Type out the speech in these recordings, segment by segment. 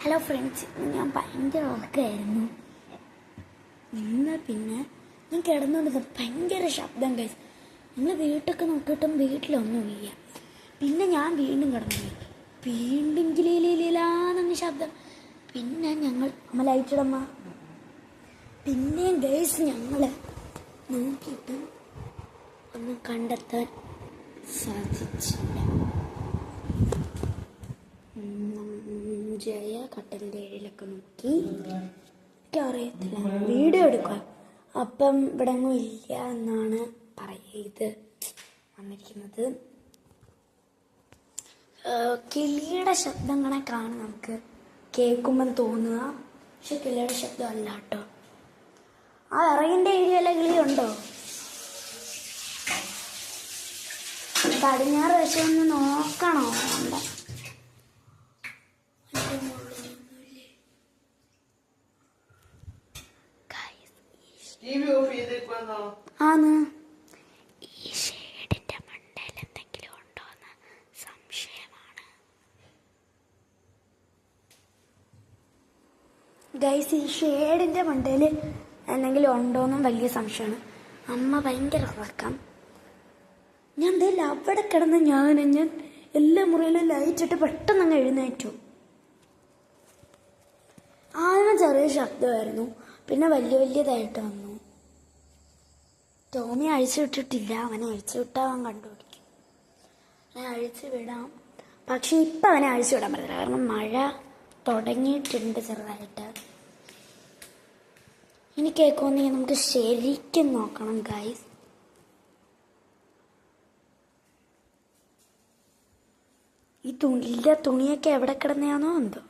Hello friends, ഞാൻ ഭയങ്കര ഉറക്കമായിരുന്നു. പിന്നെ ഞാൻ കിടന്നുകൊണ്ടിരുന്നത് ഭയങ്കര ശബ്ദം കഴിച്ചു. നമ്മൾ വീട്ടൊക്കെ നോക്കിയിട്ടും വീട്ടിലൊന്നുമില്ല. പിന്നെ ഞാൻ വീണ്ടും കിടന്നു, വീണ്ടും കിലീലാന്നങ്ങ് ശബ്ദം. പിന്നെ ഞങ്ങൾ അമ്മ ലൈറ്റിടമ്മ. പിന്നെ ഗൈസ് ഞങ്ങൾ നോക്കിയിട്ട് ഒന്നും കണ്ടെത്താൻ സാധിച്ചില്ല. ജയ കട്ടലിൻ്റെ ഏഴിലൊക്കെ നോക്കി, എനിക്കറിയത്തില്ല, വീഡിയോ എടുക്കുക. അപ്പം ഇവിടെ ഒന്നും ഇല്ല എന്നാണ് ഇത് വന്നിരിക്കുന്നത്. കിളിയുടെ ശബ്ദങ്ങളൊക്കെയാണ് നമുക്ക് കേൾക്കുമ്പം തോന്നുക, പക്ഷെ കിളിയുടെ ശബ്ദം അല്ല കേട്ടോ. ആ ഇറങ്ങിൻ്റെ ഏരിയയിലെ കിളിയുണ്ടോ? പടിഞ്ഞാറ് വശമൊന്ന് നോക്കണോ? ഉണ്ട്. ആന്ന് ഈ ഷേഡിന്റെ മണ്ടയിൽ എന്തെങ്കിലും ഉണ്ടോന്ന് സംശയമാണ് ഗൈസ്. ഈ ഷേഡിന്റെ മണ്ടയിൽ എന്തെങ്കിലും ഉണ്ടോന്നും വലിയ സംശയമാണ്. അമ്മ ഭയങ്കര ഉറക്കം. ഞാൻ എന്തായാലും അവിടെ കിടന്ന് ഞാൻ എല്ലാ മുറിയിലും ലൈറ്റ് ഇട്ട് പെട്ടെന്ന് അങ്ങ് എഴുന്നേറ്റു. ആദ്യം ചെറിയ ശബ്ദമായിരുന്നു, പിന്നെ വലിയതായിട്ട് വന്നു. ടോമി അഴിച്ചു വിട്ടിട്ടില്ല, അവനെ അഴിച്ചു വിട്ടാൽ അവൻ കണ്ടുപിടിക്കും. അവനെ അഴിച്ചു വിടാം, പക്ഷെ ഇപ്പം അവനെ അഴിച്ചു വിടാൻ പറ്റില്ല, കാരണം മഴ തുടങ്ങിയിട്ടുണ്ട് ചെറുതായിട്ട്. ഇനി കേൾക്കുമെന്നെങ്കിൽ നമുക്ക് ശരിക്കും നോക്കണം ഗൈസ്. ഈ തുണിയൊക്കെ എവിടെ കിടന്നെയാണോ എന്തോ.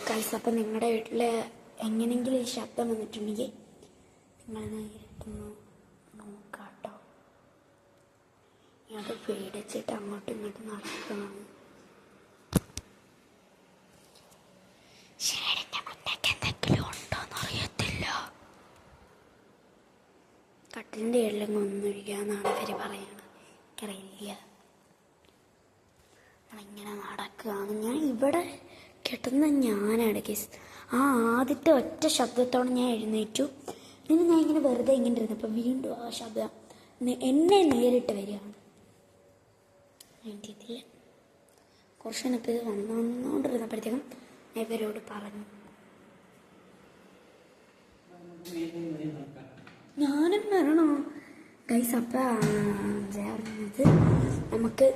ഗൈസ്, അപ്പം നിങ്ങളുടെ വീട്ടിൽ എങ്ങനെയെങ്കിലും ഈ ശബ്ദം വന്നിട്ടുണ്ടെങ്കിൽ നിങ്ങൾ നേരിട്ടൊന്ന് നോക്കാട്ടോ. അത് പേടിച്ചിട്ട് അങ്ങോട്ടും ഇങ്ങോട്ടും നടക്കണം. ഷേഡിന്റെ മുന്നേക്ക് എന്തെങ്കിലും ഉണ്ടോന്ന് അറിയത്തില്ല. കട്ടിലിൻ്റെ ഇടയിലങ്ങ് ഒന്നൊഴിക്കാന്നാണ് അവർ പറയണത്, എനിക്കറിയില്ല. നമ്മളിങ്ങനെ നടക്കുകയാണ്. ഞാൻ ഇവിടെ കിട്ടുന്ന ഞാനാണ് ഗൈസ്. ആ ആദ്യത്തെ ഒറ്റ ശബ്ദത്തോടെ ഞാൻ എഴുന്നേറ്റു. പിന്നെ ഞാൻ ഇങ്ങനെ വെറുതെ ഇങ്ങനെ ഇരുന്നപ്പോൾ വീണ്ടും ആ ശബ്ദം എന്നെ നേരിട്ട് വരികയാണ്. വേണ്ടിയിട്ടില്ല, കുറച്ച് നേരത്തെ ഇത് വന്നുകൊണ്ടിരുന്നപ്പോഴത്തേക്കും ഞാൻ ഇവരോട് പറഞ്ഞു. ഞാനും വരണോ ഗൈസ്? അപ്പം പറഞ്ഞത് നമുക്ക്